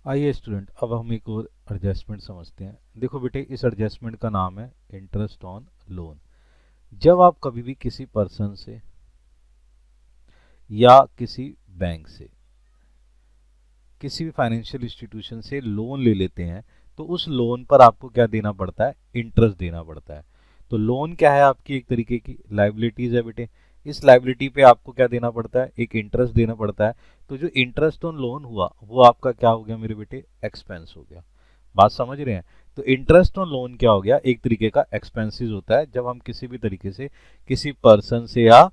आइए स्टूडेंट, अब हम एक और एडजस्टमेंट समझते हैं। देखो बेटे, इस एडजस्टमेंट का नाम है इंटरेस्ट ऑन लोन। जब आप कभी भी किसी पर्सन से या किसी बैंक से, किसी भी फाइनेंशियल इंस्टीट्यूशन से लोन ले लेते हैं, तो उस लोन पर आपको क्या देना पड़ता है? इंटरेस्ट देना पड़ता है। तो लोन क्या है? आपकी एक तरीके की लाइबिलिटीज है बेटे। इस लाइबिलिटी पे आपको क्या देना पड़ता है? एक इंटरेस्ट देना पड़ता है। तो जो इंटरेस्ट ऑन लोन हुआ वो आपका क्या हो गया मेरे बेटे? एक्सपेंस हो गया। बात समझ रहे हैं? तो इंटरेस्ट ऑन लोन क्या हो गया? एक तरीके का एक्सपेंसेस होता है जब हम किसी भी तरीके से किसी पर्सन से या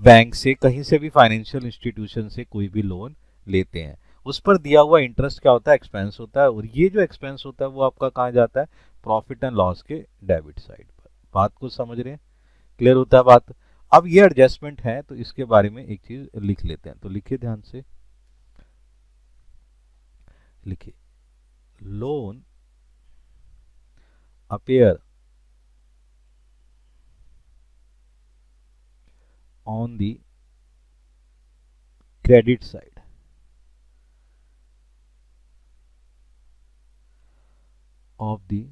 बैंक से, कहीं से भी फाइनेंशियल इंस्टीट्यूशन से कोई भी लोन लेते हैं, उस पर दिया हुआ इंटरेस्ट क्या होता है? एक्सपेंस होता है। और ये जो एक्सपेंस होता है वो आपका कहाँ जाता है? प्रॉफिट एंड लॉस के डेबिट साइड पर। बात को समझ रहे हैं? क्लियर होता है बात? अब ये एडजस्टमेंट है तो इसके बारे में एक चीज लिख लेते हैं। तो लिखिए ध्यान से, लिखिए, loan appear on the credit side of the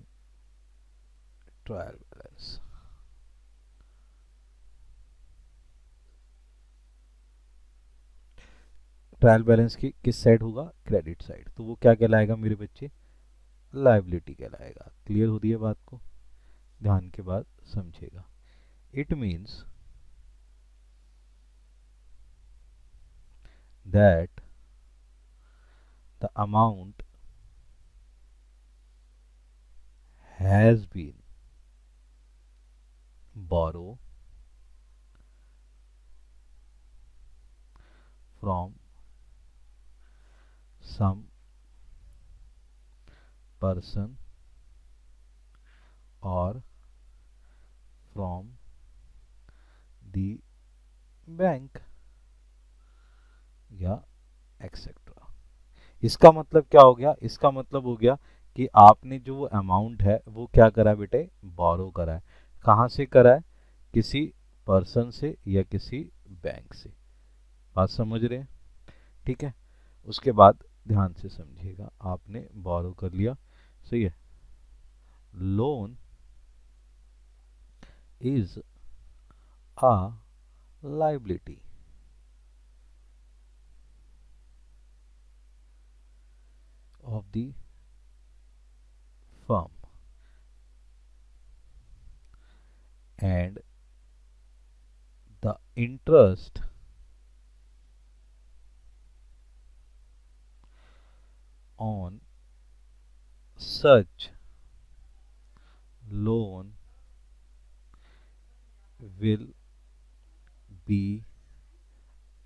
trial balance. Trial balance की किस साइड होगा? Credit side. तो वो क्या कहलाएगा मेरे बच्चे? लाइबिलिटी कहलाएगा। क्लियर हो रही है बात को? ध्यान के बाद समझेगा। It means that the amount has been borrow from some person or from the bank या एक्सेट्रा। इसका मतलब क्या हो गया? इसका मतलब हो गया कि आपने जो अमाउंट है वो क्या करा है बेटे? बोरो करा है। कहाँ से करा है? किसी पर्सन से या किसी बैंक से। बात समझ रहे हैं? ठीक है। उसके बाद ध्यान से समझिएगा, आपने बोरो कर लिया, सही है। Loan is a liability of the firm and the interest on such loan will be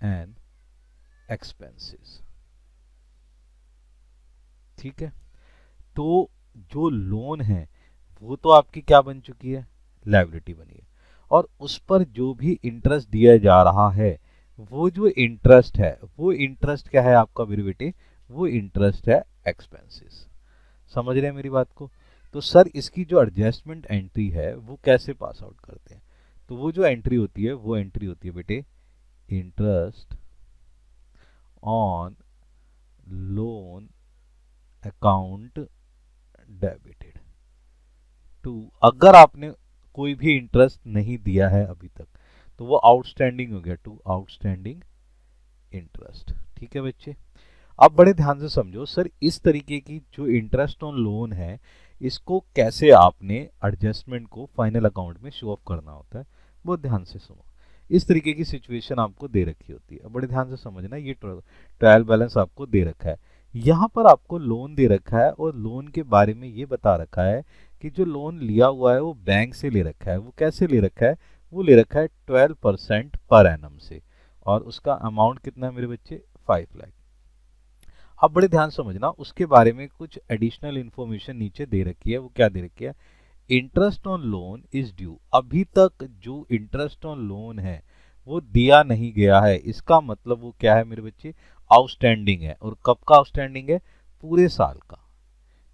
an expenses। ठीक है। तो जो लोन है वो तो आपकी क्या बन चुकी है? लायबिलिटी बनी है। और उस पर जो भी इंटरेस्ट दिया जा रहा है, वो जो इंटरेस्ट है, वो इंटरेस्ट क्या है आपका मेरे बेटे? वो इंटरेस्ट है एक्सपेंसेस। समझ रहे हैं मेरी बात को? तो सर इसकी जो एडजस्टमेंट एंट्री है वो कैसे पास आउट करते हैं? तो वो जो एंट्री होती है वो एंट्री होती है बेटे interest on loan account debited to. अगर आपने कोई भी इंटरेस्ट नहीं दिया है अभी तक तो वो आउटस्टैंडिंग हो गया, टू आउटस्टैंडिंग इंटरेस्ट। ठीक है बच्चे? अब बड़े ध्यान से समझो, सर इस तरीके की जो इंटरेस्ट ऑन लोन है इसको कैसे आपने एडजस्टमेंट को फाइनल अकाउंट में शो ऑफ करना होता है, बहुत ध्यान से सुनो। इस तरीके की सिचुएशन आपको दे रखी होती है, बड़े ध्यान से समझना। ये ट्रायल बैलेंस आपको दे रखा है, यहाँ पर आपको लोन दे रखा है और लोन के बारे में ये बता रखा है कि जो लोन लिया हुआ है वो बैंक से ले रखा है। वो कैसे ले रखा है? वो ले रखा है 12% पर एनम से, और उसका अमाउंट कितना है मेरे बच्चे? 5 लाख। अब बड़े ध्यान समझना, उसके बारे में कुछ एडिशनल इंफॉर्मेशन नीचे दे रखी है। वो क्या दे रखी है? Interest on loan is due. अभी तक जो इंटरेस्ट ऑन लोन है वो दिया नहीं गया है, इसका मतलब वो क्या है मेरे बच्चे? आउटस्टैंडिंग है। और कब का आउटस्टैंडिंग है? पूरे साल का।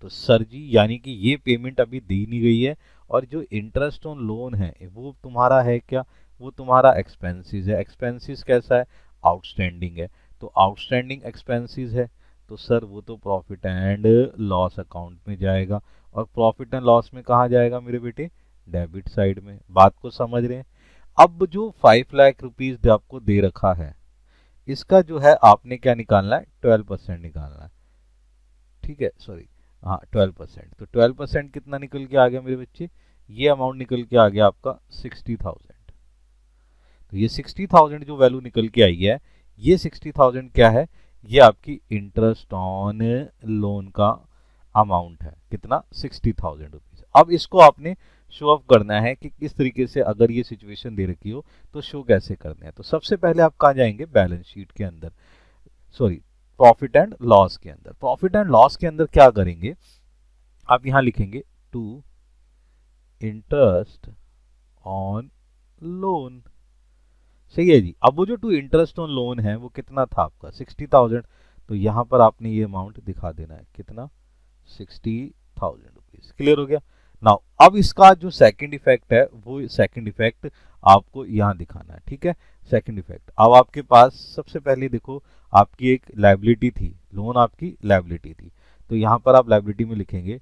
तो सर जी यानी कि ये पेमेंट अभी दी नहीं गई है, और जो इंटरेस्ट ऑन लोन है वो तुम्हारा है क्या? वो तुम्हारा एक्सपेंसेस है। एक्सपेंसेस कैसा है? आउटस्टैंडिंग है। तो आउटस्टैंडिंग एक्सपेंसेस है, तो सर वो तो प्रॉफिट एंड लॉस अकाउंट में जाएगा, और प्रॉफिट एंड लॉस में कहाँ जाएगा मेरे बेटे, डेबिट साइड में। बात को समझ रहे हैं। अब जो 5 लाख रुपीज आपको दे रखा है, इसका जो है आपने क्या निकालना है, 12% निकालना है। ठीक है, सॉरी, हाँ 12%। तो 12% कितना निकल के आ गया मेरे बच्चे, ये अमाउंट निकल के आ गया आपका 60,000। तो ये 60,000 जो वैल्यू निकल के आई है, ये 60,000 क्या है, ये आपकी इंटरेस्ट ऑन लोन का अमाउंट है। कितना, 60,000 रुपीज। अब इसको आपने शो ऑफ करना है कि किस तरीके से, अगर ये सिचुएशन दे रखी हो तो शो कैसे करने हैं। तो सबसे पहले आप कहाँ जाएंगे, बैलेंस शीट के अंदर, सॉरी प्रॉफिट एंड लॉस के अंदर। प्रॉफिट एंड लॉस के अंदर क्या करेंगे, आप यहां लिखेंगे टू इंटरेस्ट ऑन लोन। सही है जी। अब वो जो टू इंटरेस्ट ऑन लोन है वो कितना था आपका, 60,000। तो यहां पर आपने ये अमाउंट दिखा देना है, कितना, 60,000 रुपीज। क्लियर हो गया। नाउ अब इसका जो सेकंड इफेक्ट है, वो सेकंड इफेक्ट आपको यहां दिखाना है। ठीक है, सेकंड इफेक्ट। अब आपके पास सबसे पहले देखो, आपकी एक लायबिलिटी थी, लोन आपकी लायबिलिटी थी। तो यहां पर आप लायबिलिटी में लिखेंगे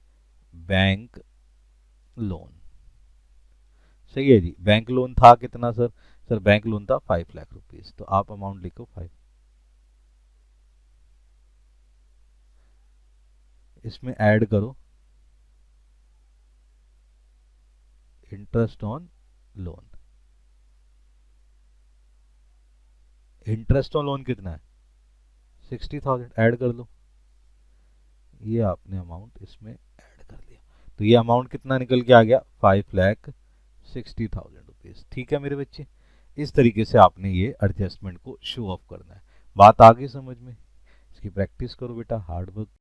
बैंक लोन। सही है जी। बैंक लोन था कितना सर, सर बैंक लोन था 5 लाख रुपीज। तो आप अमाउंट लिखो 5, इसमें ऐड करो interest on loan. Interest on loan कितना है, 60,000, ऐड कर लो। ये आपने अमाउंट इसमें ऐड कर दिया। तो ये अमाउंट कितना निकल के आ गया, 5,60,000 रुपीज। ठीक है मेरे बच्चे, इस तरीके से आपने ये एडजस्टमेंट को शो ऑफ करना है। बात आ गई समझ में। इसकी प्रैक्टिस करो बेटा, हार्ड वर्क